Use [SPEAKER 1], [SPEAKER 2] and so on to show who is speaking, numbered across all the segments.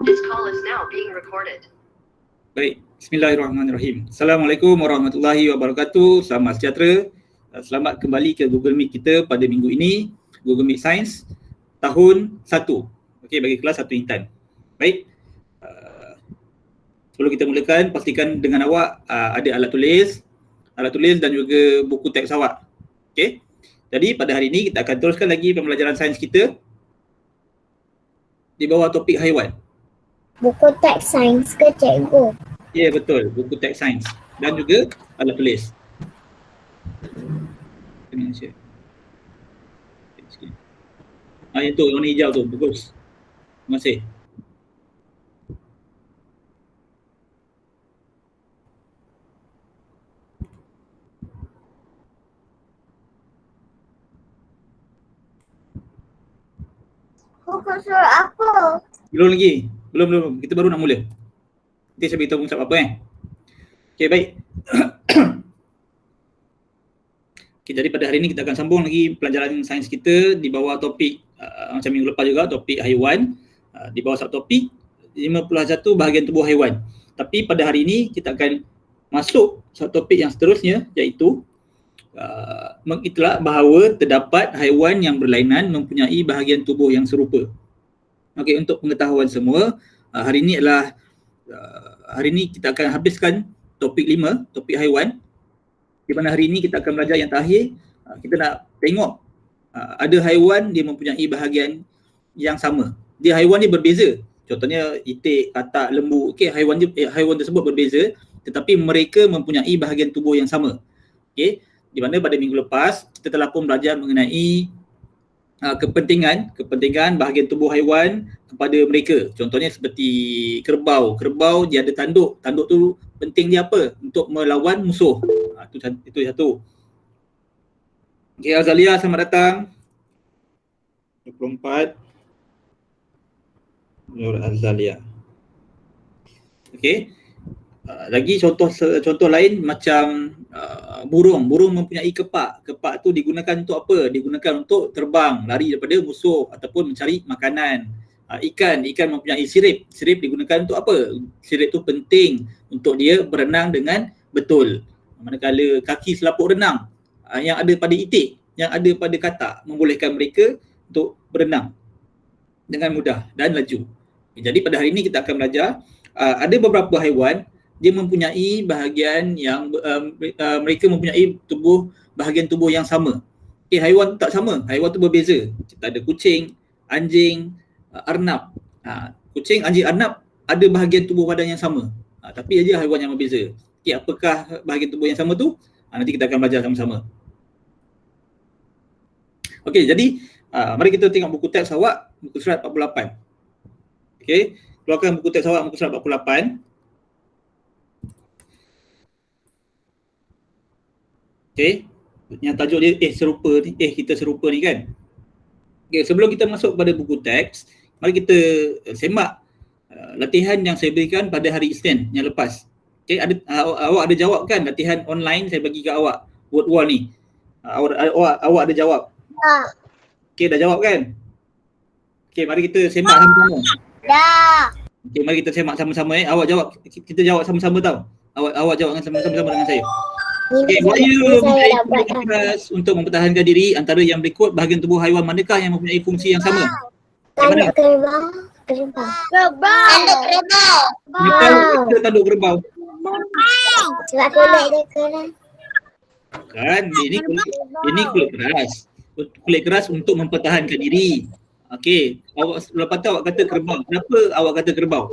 [SPEAKER 1] This call is now being recorded.
[SPEAKER 2] Baik, bismillahirrahmanirrahim. Assalamualaikum warahmatullahi wabarakatuh. Selamat sejahtera. Selamat kembali ke Google Meet kita pada minggu ini, Google Meet Science tahun 1. Okey, bagi kelas 1 Intan. Baik. Sebelum kita mulakan, pastikan dengan awak ada alat tulis dan juga buku teks awak. Okey. Jadi pada hari ini kita akan teruskan lagi pembelajaran sains kita di bawah topik haiwan.
[SPEAKER 3] Buku teks sains ke cikgu?
[SPEAKER 2] Ya, betul. Buku teks sains dan juga alat tulis. Yang tu, warna hijau tu. Bagus. Terima kasih.
[SPEAKER 3] Buku suruh apa?
[SPEAKER 2] Belum lagi. Belum. Kita baru nak mula. Nanti saya beritahu konsep apa Okey, baik. Okay, jadi pada hari ini kita akan sambung lagi pelajaran sains kita di bawah topik macam minggu lepas juga, topik haiwan. Di bawah subtopik 51 bahagian tubuh haiwan. Tapi pada hari ini kita akan masuk subtopik yang seterusnya, iaitu mengiktiraf bahawa terdapat haiwan yang berlainan mempunyai bahagian tubuh yang serupa. Okey, untuk pengetahuan semua, hari ini kita akan habiskan topik 5, topik haiwan. Di mana hari ini kita akan belajar yang terakhir. Kita nak tengok ada haiwan dia mempunyai bahagian yang sama. Dia haiwan dia berbeza. Contohnya itik, katak, lembu. Okey, haiwan tersebut berbeza tetapi mereka mempunyai bahagian tubuh yang sama. Okey, di mana pada minggu lepas kita telah pun belajar mengenai kepentingan bahagian tubuh haiwan kepada mereka. Contohnya seperti kerbau. Kerbau dia ada tanduk. Tanduk tu penting dia apa? Untuk melawan musuh. Itu satu. Okey, Azalia, selamat datang. 24. Nur Azalia. Okey. Lagi contoh lain macam burung. Burung mempunyai kepak. Kepak tu digunakan untuk apa? Digunakan untuk terbang, lari daripada musuh ataupun mencari makanan. Ikan mempunyai sirip. Sirip digunakan untuk apa? Sirip tu penting untuk dia berenang dengan betul. Manakala kaki selaput renang yang ada pada itik, yang ada pada katak membolehkan mereka untuk berenang dengan mudah dan laju. Jadi pada hari ini kita akan belajar ada beberapa haiwan dia mempunyai bahagian yang mereka mempunyai bahagian tubuh yang sama. Okey, haiwan tu tak sama, haiwan tu berbeza. Kita ada kucing, anjing, arnab. Kucing, anjing, arnab ada bahagian tubuh badan yang sama. Tapi aja haiwan yang berbeza. Okey, apakah bahagian tubuh yang sama tu? Nanti kita akan belajar sama-sama. Okey, jadi mari kita tengok buku teks awak, muka surat 48. Okey, keluarkan buku teks awak muka surat 48. Okey, yang tajuk dia serupa ni, kita serupa ni kan. Okey, sebelum kita masuk pada buku teks, mari kita semak latihan yang saya berikan pada hari Isnin yang lepas. Okey, awak ada jawab kan latihan online saya bagi ke awak, word wall ni. Awak ada jawab? Okey, dah jawab kan? Okey, mari kita semak sama-sama.
[SPEAKER 3] Dah.
[SPEAKER 2] Okey, mari kita semak sama-sama Awak jawab, kita jawab sama-sama tau. Awak jawab sama-sama dengan saya. Okey, buaya mempunyai keras untuk mempertahankan diri. Antara yang berikut bahagian tubuh haiwan manakah yang mempunyai fungsi yang sama?
[SPEAKER 3] Tanduk kerbau.
[SPEAKER 2] Tanduk kerbau.
[SPEAKER 3] Sebab kulit dia keras.
[SPEAKER 2] Kan, ini kulit keras. Kulit keras untuk mempertahankan diri. Okey, awak lepas tu awak kata kerbau. Kenapa awak kata kerbau?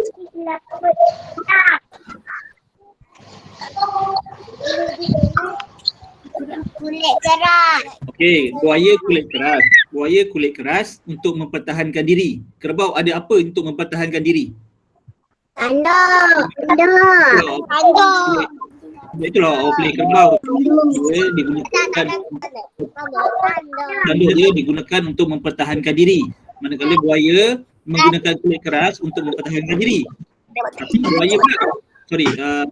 [SPEAKER 3] Kulit keras.
[SPEAKER 2] Okey, buaya kulit keras. Buaya kulit keras untuk mempertahankan diri. Kerbau ada apa untuk mempertahankan diri?
[SPEAKER 3] Tanduk.
[SPEAKER 2] Itulah awak pilih kerbau. Dia digunakan tanduk dia digunakan untuk mempertahankan diri. Manakala buaya menggunakan kulit keras untuk mempertahankan diri. Tapi buaya pula,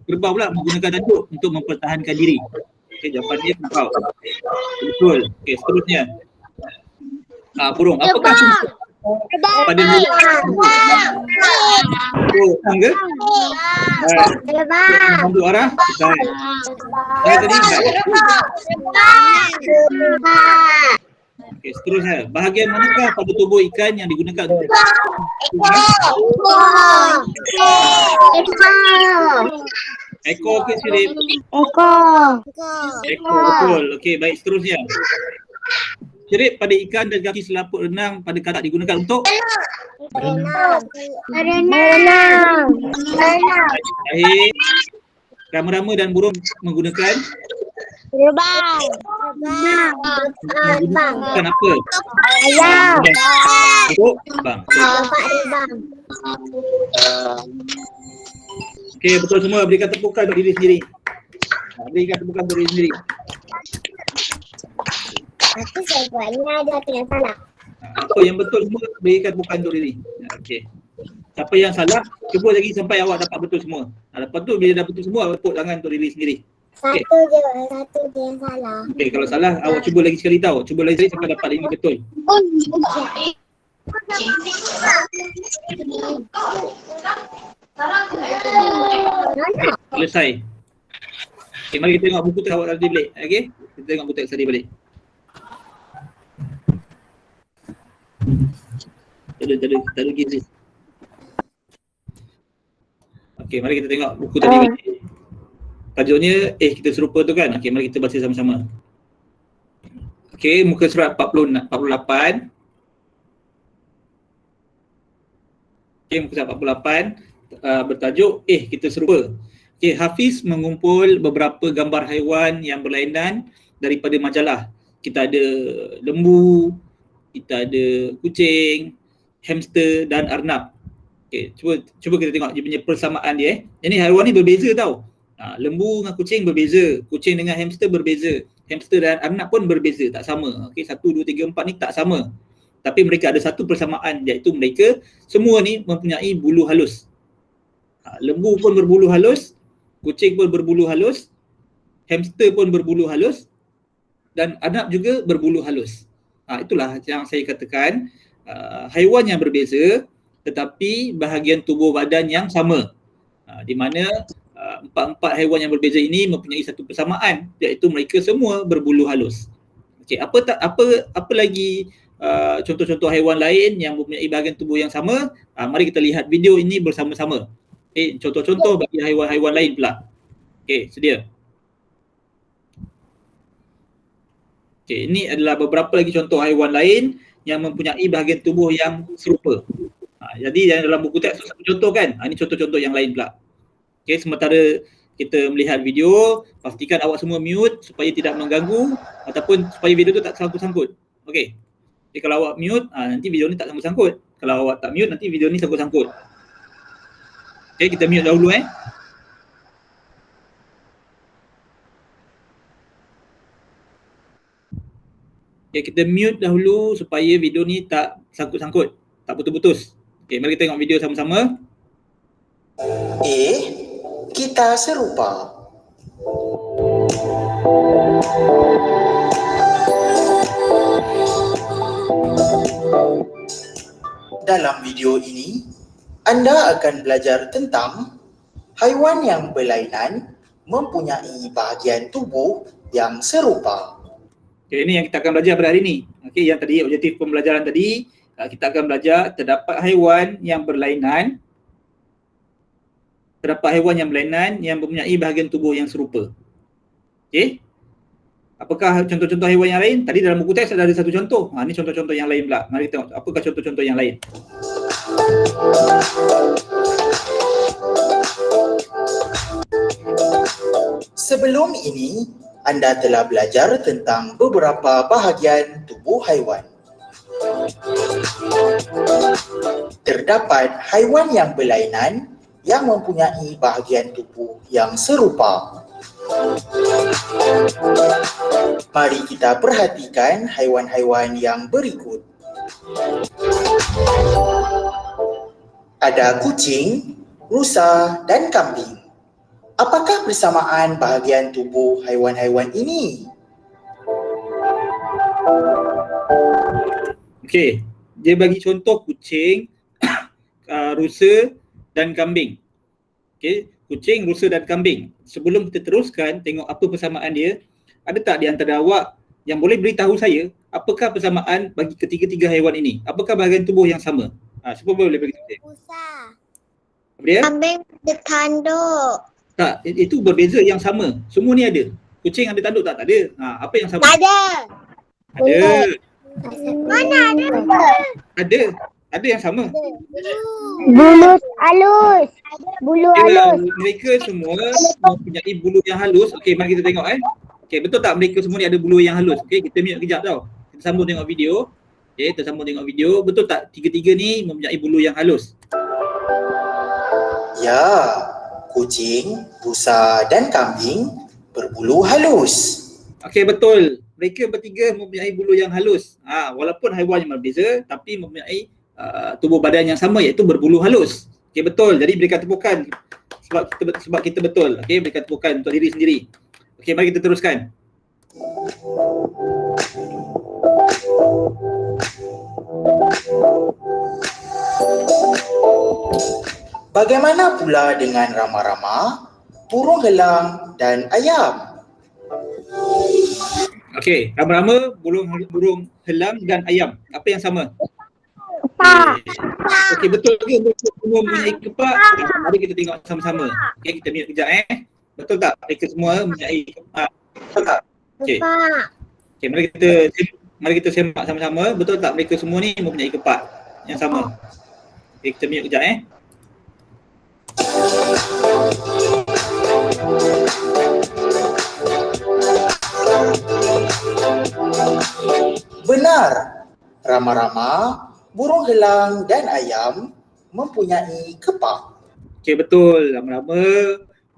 [SPEAKER 2] kerbau pula menggunakan tanduk untuk mempertahankan diri. Okey, jawapan dia kerbau. Betul. Okey, seterusnya. Burung. Apakah pada Terbang ke?
[SPEAKER 3] Terbang.
[SPEAKER 2] Untuk arah? Baik. Saya tadi baik.
[SPEAKER 3] Terbang.
[SPEAKER 2] Okey, seterusnya. Bahagian manakah pada tubuh ikan yang digunakan untuk ekor ke sirip?
[SPEAKER 3] Ekor.
[SPEAKER 2] Ekor, betul. Okey, baik, seterusnya. Sirip pada ikan dan kaki selaput renang pada katak digunakan untuk
[SPEAKER 3] Berenang.
[SPEAKER 2] air. Rama-rama dan burung menggunakan
[SPEAKER 3] Terbang.
[SPEAKER 2] menggunakan apa?
[SPEAKER 3] Ayam.
[SPEAKER 2] Untuk terbang.
[SPEAKER 3] Bapak terbang.
[SPEAKER 2] Okey, betul semua. Berikan tepukan untuk diri sendiri. Berikan tepukan untuk diri sendiri.
[SPEAKER 3] Aku saya buat ni ada apa yang salah.
[SPEAKER 2] Apa yang betul semua berikan tepukan untuk diri. Okey. Siapa yang salah, cuba lagi sampai awak dapat betul semua. Lepas tu bila dah betul semua, tepuk tangan untuk diri sendiri.
[SPEAKER 3] Satu je yang salah.
[SPEAKER 2] Okey, kalau salah awak cuba lagi sekali tahu. Cuba lagi sekali sampai dapat 5 betul. Selesai. Okey, mari kita tengok buku teks awak tadi balik. Okey? Kita tengok buku teks tadi balik. Tak ada gizi. Okey, mari kita tengok buku tadi balik. Tajuknya kita serupa tu kan. Okey, mari kita baca sama-sama. Okey, muka surat 48. Okey, muka surat 48 bertajuk kita serupa. Okey, Hafiz mengumpul beberapa gambar haiwan yang berlainan daripada majalah. Kita ada lembu, kita ada kucing, hamster dan arnab. Okey, cuba kita tengok dia punya persamaan dia. Ini haiwan ni berbeza tau. Lembu dengan kucing berbeza, kucing dengan hamster berbeza, hamster dan arnab pun berbeza, tak sama. Okey, 1 2 3 4 ni tak sama. Tapi mereka ada satu persamaan, iaitu mereka semua ni mempunyai bulu halus. Lembu pun berbulu halus, kucing pun berbulu halus, hamster pun berbulu halus dan arnab juga berbulu halus. Itulah yang saya katakan, haiwan yang berbeza tetapi bahagian tubuh badan yang sama. Di mana empat-empat haiwan yang berbeza ini mempunyai satu persamaan, iaitu mereka semua berbulu halus. Okey, apa lagi contoh-contoh haiwan lain yang mempunyai bahagian tubuh yang sama? Mari kita lihat video ini bersama-sama. Okey, contoh-contoh bagi haiwan-haiwan lain pula. Okey, sedia. Okey, ini adalah beberapa lagi contoh haiwan lain yang mempunyai bahagian tubuh yang serupa. Jadi dalam buku teks tu satu contoh kan. Ini contoh-contoh yang lain pula. Okey, sementara kita melihat video, pastikan awak semua mute supaya tidak mengganggu ataupun supaya video tu tak sangkut-sangkut. Okey. Jadi kalau awak mute, nanti video ni tak sangkut-sangkut. Kalau awak tak mute, nanti video ni sangkut-sangkut. Okey, kita mute dahulu Okey, kita mute dahulu supaya video ni tak sangkut-sangkut, tak putus-putus. Okey, mari kita tengok video sama-sama.
[SPEAKER 4] Kita serupa. Dalam video ini, anda akan belajar tentang haiwan yang berlainan mempunyai bahagian tubuh yang serupa.
[SPEAKER 2] Okay, ini yang kita akan belajar pada hari ini. Okay, yang tadi objektif pembelajaran tadi, kita akan belajar terdapat haiwan yang berlainan. Terdapat haiwan yang berlainan yang mempunyai bahagian tubuh yang serupa. Okay. Apakah contoh-contoh haiwan yang lain? Tadi dalam buku teks ada satu contoh. Ini contoh-contoh yang lain pula. Mari kita tengok apakah contoh-contoh yang lain.
[SPEAKER 4] Sebelum ini, anda telah belajar tentang beberapa bahagian tubuh haiwan. Terdapat haiwan yang berlainan yang mempunyai bahagian tubuh yang serupa. Mari kita perhatikan haiwan-haiwan yang berikut. Ada kucing, rusa, dan kambing. Apakah persamaan bahagian tubuh haiwan-haiwan ini?
[SPEAKER 2] Okey, dia bagi contoh kucing, rusa, dan kambing. Okey, kucing, rusa dan kambing. Sebelum kita teruskan tengok apa persamaan dia, ada tak di antara awak yang boleh beritahu saya apakah persamaan bagi ketiga-tiga haiwan ini? Apakah bahagian tubuh yang sama? Siapa boleh beritahu saya?
[SPEAKER 3] Rusa.
[SPEAKER 2] Apa dia?
[SPEAKER 3] Kambing ada tanduk.
[SPEAKER 2] Tak, itu berbeza yang sama. Semua ni ada. Kucing ada tanduk tak? Tak ada. Apa yang sama?
[SPEAKER 3] Tak ada.
[SPEAKER 2] Ada.
[SPEAKER 3] Mana ada?
[SPEAKER 2] Ada. Ada yang sama.
[SPEAKER 3] Bulu halus. Bulu
[SPEAKER 2] Ya, mereka semua mempunyai bulu yang halus. Okey, mari kita tengok Okey, betul tak mereka semua ni ada bulu yang halus? Okey, kita mute kejap tau. Kita sambung tengok video. Okey, kita sambung tengok video. Betul tak tiga-tiga ni mempunyai bulu yang halus?
[SPEAKER 4] Ya, kucing, rusa dan kambing berbulu halus.
[SPEAKER 2] Okey, betul. Mereka bertiga mempunyai bulu yang halus. Walaupun haiwan yang berbeza tapi mempunyai tubuh badan yang sama iaitu berbulu halus. Okey, betul. Jadi berikan tepukan sebab kita betul. Okey, berikan tepukan untuk diri sendiri. Okey, mari kita teruskan.
[SPEAKER 4] Bagaimana pula dengan rama-rama, burung helang dan ayam?
[SPEAKER 2] Okey, rama-rama, burung helang dan ayam. Apa yang sama?
[SPEAKER 3] Kepak.
[SPEAKER 2] Okey, betul ke mereka semua mempunyai kepak? Mari kita tengok sama-sama. Okey, kita mute kejap Betul tak mereka semua mempunyai kepak? Betul tak? Okey.
[SPEAKER 3] Kepak.
[SPEAKER 2] Okey, mari kita semak sama-sama. Betul tak mereka semua ni mempunyai kepak yang sama? Okey, kita mute kejap
[SPEAKER 4] Benar, rama-rama, burung helang dan ayam mempunyai kepak.
[SPEAKER 2] Okey, betul. Rama-rama,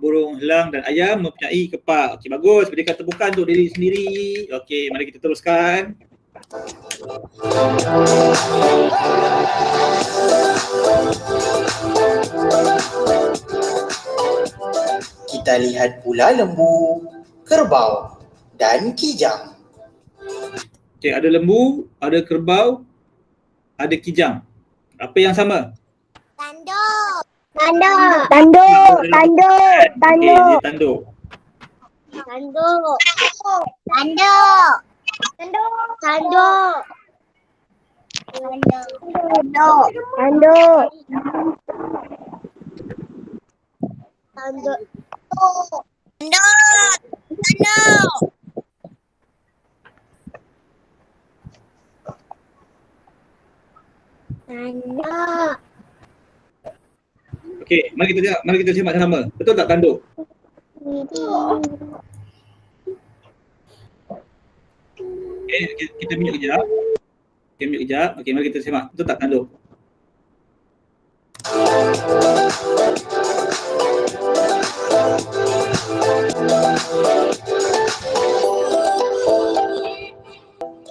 [SPEAKER 2] burung helang dan ayam mempunyai kepak. Okey, bagus. Berikan tepukan untuk diri sendiri. Okey, mari kita teruskan.
[SPEAKER 4] Kita lihat pula lembu, kerbau dan kijang.
[SPEAKER 2] Okey, ada lembu, ada kerbau, ada kijang. Apa yang sama?
[SPEAKER 3] Tanduk. Tanduk. Tanduk. Tanduk.
[SPEAKER 2] Okey, dia tanduk.
[SPEAKER 3] Tanduk. Tanduk. Tanduk. Tanduk. Tanduk. Tanduk. Tanduk. Tanduk. Tanduk. Tanduk.
[SPEAKER 2] Okey, mari kita semak sama. Betul tak tanduk? Okey, kita mute kejap. Okey, mute kejap. Okey, mari kita semak. Betul tak tanduk?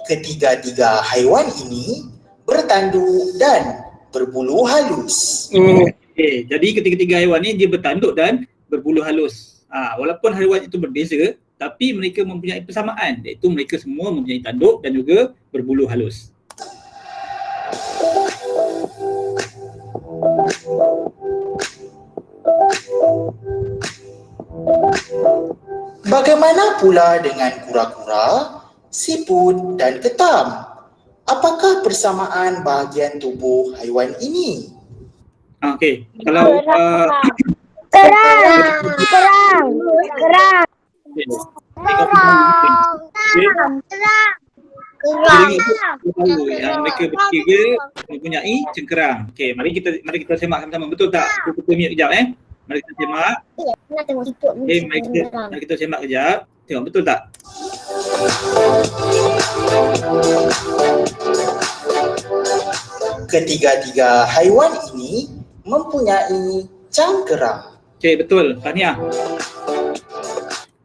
[SPEAKER 4] Ketiga-tiga haiwan ini bertanduk dan berbulu halus.
[SPEAKER 2] Okey, jadi ketiga-tiga haiwan ni dia bertanduk dan berbulu halus. Walaupun haiwan itu berbeza, tapi mereka mempunyai persamaan, iaitu mereka semua mempunyai tanduk dan juga berbulu halus.
[SPEAKER 4] Bagaimana pula dengan kura-kura, siput dan ketam? Apakah persamaan bahagian tubuh haiwan ini?
[SPEAKER 2] Okey, kalau
[SPEAKER 3] Kerang. Kerang. Kerang.
[SPEAKER 2] mereka bertiga mempunyai cengkerang. Okey, mari kita semak sama-sama. Betul tak? Kita mute kejap Mari kita semak.
[SPEAKER 3] Nak tengok siput.
[SPEAKER 2] Okey, mari kita semak kejap. Tengok betul tak?
[SPEAKER 4] Ketiga-tiga haiwan ini mempunyai cangkerang.
[SPEAKER 2] Okey, betul. Tahniah.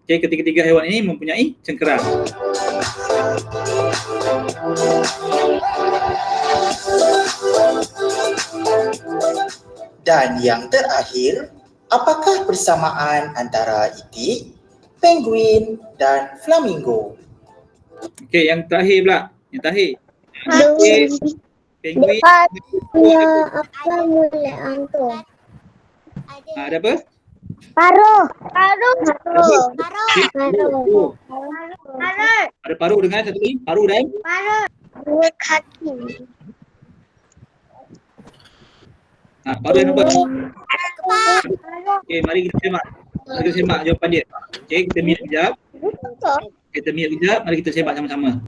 [SPEAKER 2] Okey, ketiga-tiga haiwan ini mempunyai cengkerang.
[SPEAKER 4] Dan yang terakhir, apakah persamaan antara itik, penguin dan flamingo?
[SPEAKER 2] Okey, yang terakhir pula. Yang terakhir.
[SPEAKER 3] Aduh.
[SPEAKER 2] Penguin.
[SPEAKER 3] Ya, apa mulaan tu?
[SPEAKER 2] Ada apa?
[SPEAKER 3] Paruh. Paruh.
[SPEAKER 2] Paruh.
[SPEAKER 3] Paruh. Paruh.
[SPEAKER 2] Ada paruh dengan satu lagi. Paruh dan
[SPEAKER 3] Paruh. Dua kaki.
[SPEAKER 2] paruh yang apa?
[SPEAKER 3] Paruh.
[SPEAKER 2] Okey, mari kita semak. Mari kita semak jawapan dia. Okey, kita mute kejap. Kita mute kejap. Mari kita semak sama-sama.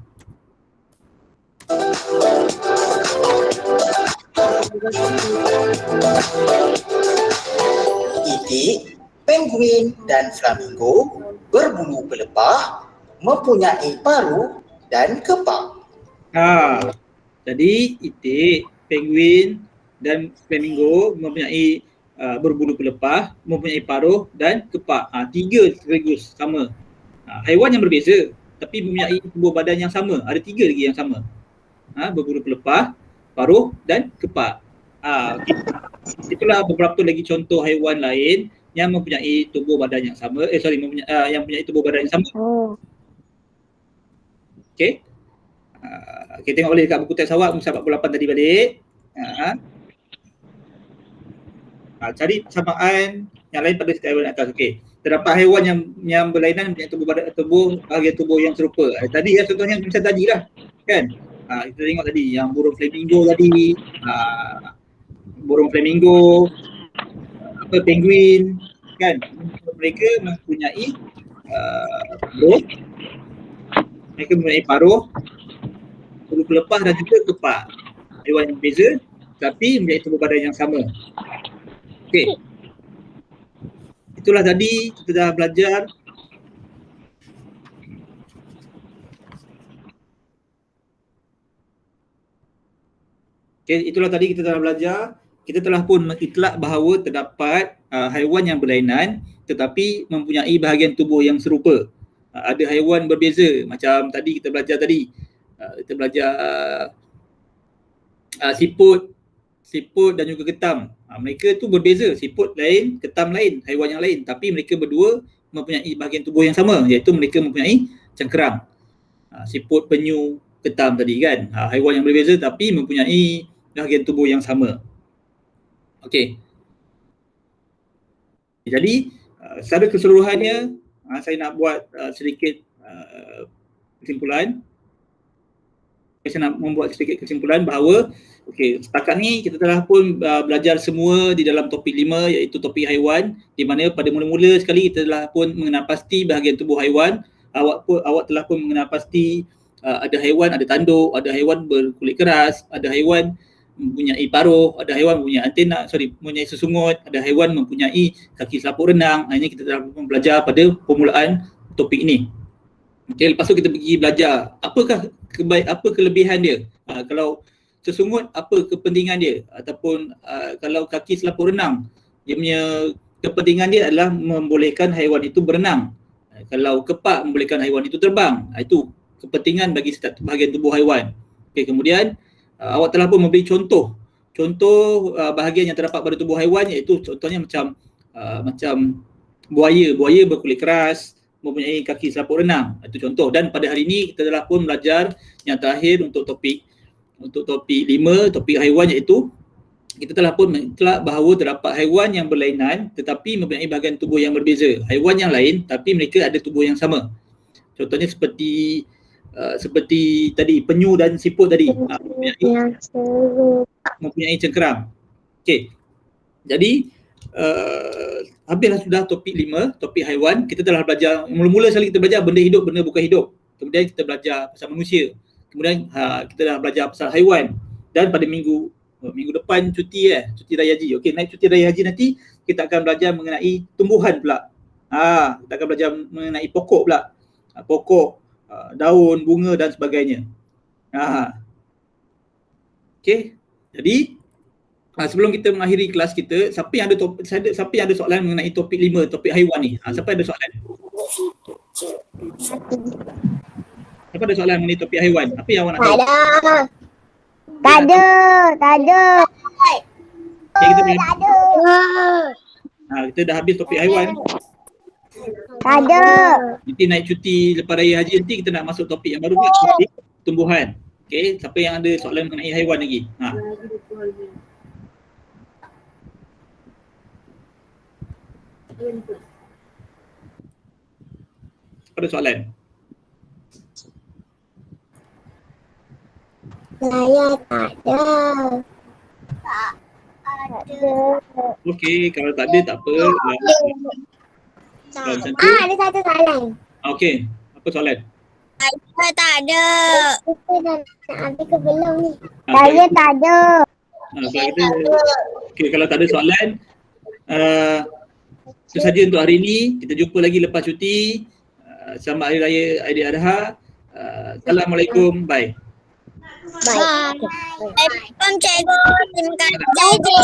[SPEAKER 4] Itik, penguin dan flamingo berbulu pelepah, mempunyai paruh dan kepak.
[SPEAKER 2] Jadi itik, penguin dan flamingo mempunyai berbulu pelepah, mempunyai paruh dan kepak. Tiga sekaligus sama. Haiwan yang berbeza tapi mempunyai tubuh badan yang sama. Ada tiga lagi yang sama. Berbulu pelepah, paruh dan kepak. Itulah beberapa lagi contoh haiwan lain yang mempunyai tubuh badan yang sama. Yang mempunyai tubuh badan yang sama. Okey. Kita tengok boleh dekat buku teks awak muka 48 tadi balik. Cari persamaan yang lain pada haiwan atas. Okey. Terdapat haiwan yang berlainan mempunyai tubuh bahagian tubuh yang serupa. Tadi contohnya macam tadi lah. Kan? Kita tengok tadi yang burung flamingo tadi. Burung flamingo, penguin, kan? Mereka mempunyai paruh. Mereka mempunyai paruh, bulu pelepah dan juga kepak. Haiwan yang berbeza tapi mempunyai tubuh badan yang sama. Okey. Itulah tadi kita dah belajar itulah tadi kita telah belajar. Kita telah pun mengitlak bahawa terdapat haiwan yang berlainan tetapi mempunyai bahagian tubuh yang serupa. Ada haiwan berbeza macam tadi kita belajar tadi. Kita belajar siput dan juga ketam. Mereka tu berbeza, siput lain, ketam lain, haiwan yang lain, tapi mereka berdua mempunyai bahagian tubuh yang sama, iaitu mereka mempunyai cengkerang. Siput, penyu, ketam tadi kan. Haiwan yang berbeza tapi mempunyai bahagian tubuh yang sama. Okey. Jadi secara keseluruhannya saya nak buat sedikit kesimpulan. Saya nak membuat sedikit kesimpulan bahawa setakat ni kita telah pun belajar semua di dalam topik 5 iaitu topik haiwan, di mana pada mula-mula sekali kita telah pun mengenal pasti bahagian tubuh haiwan. Awak telah pun mengenal pasti ada haiwan ada tanduk, ada haiwan berkulit keras, ada haiwan mempunyai paruh, ada haiwan mempunyai sesungut, ada haiwan mempunyai kaki selaput renang. Ini kita telah belajar pada permulaan topik ini. Okey, lepas tu kita pergi belajar apa kelebihan dia. Kalau sesungut apa kepentingan dia, ataupun kalau kaki selaput renang, dia punya kepentingan dia adalah membolehkan haiwan itu berenang. Kalau kepak membolehkan haiwan itu terbang. Itu kepentingan bagi setiap bahagian tubuh haiwan. Okey, kemudian awak telah pun memberi contoh bahagian yang terdapat pada tubuh haiwan, iaitu contohnya macam buaya berkulit keras, mempunyai kaki selaput renang. Itu contoh. Dan pada hari ini kita telah pun belajar yang terakhir untuk topik 5, topik haiwan, iaitu kita telah pun mengitlak bahawa terdapat haiwan yang berlainan tetapi mempunyai bahagian tubuh yang berbeza. Haiwan yang lain tapi mereka ada tubuh yang sama. Contohnya seperti tadi penyu dan siput tadi mempunyai cengkerang. Okey. Jadi habislah sudah topik 5, topik haiwan. Kita telah belajar, mula-mula sekali kita belajar benda hidup, benda bukan hidup. Kemudian kita belajar pasal manusia. Kemudian kita dah belajar pasal haiwan. Dan pada minggu depan cuti raya haji. Okey, naik cuti raya haji nanti kita akan belajar mengenai tumbuhan pula. Kita akan belajar mengenai pokok pula. Pokok, daun, bunga dan sebagainya. Okey. Jadi sebelum kita mengakhiri kelas kita, siapa yang ada soalan mengenai topik 5, topik haiwan ni? Siapa ada soalan? Siapa ada soalan mengenai topik haiwan? Apa yang awak nak tahu?
[SPEAKER 3] Tak ada.
[SPEAKER 2] Okay, kita dah habis topik haiwan.
[SPEAKER 3] Tak ada.
[SPEAKER 2] Nanti naik cuti lepas raya haji nanti kita nak masuk topik yang baru, topik tumbuhan. Okey, siapa yang ada soalan mengenai haiwan lagi? Ada soalan?
[SPEAKER 3] Saya tak ada. Tak ada.
[SPEAKER 2] Okey, kalau tak ada tak apa. Kalau macam tu,
[SPEAKER 3] Ada satu soalan.
[SPEAKER 2] okey. Apa soalan?
[SPEAKER 5] Saya tak ada.
[SPEAKER 3] Kita dah nak habis ke belum ni?
[SPEAKER 2] Ah,
[SPEAKER 3] Saya tak ada.
[SPEAKER 2] kalau kita, okey, kalau tak ada soalan, itu saja untuk hari ini. Kita jumpa lagi lepas cuti. Selamat Hari Raya Aidiladha. Assalamualaikum. Bye.
[SPEAKER 3] Bye.
[SPEAKER 5] Assalamualaikum cikgu. Terima kasih cikgu.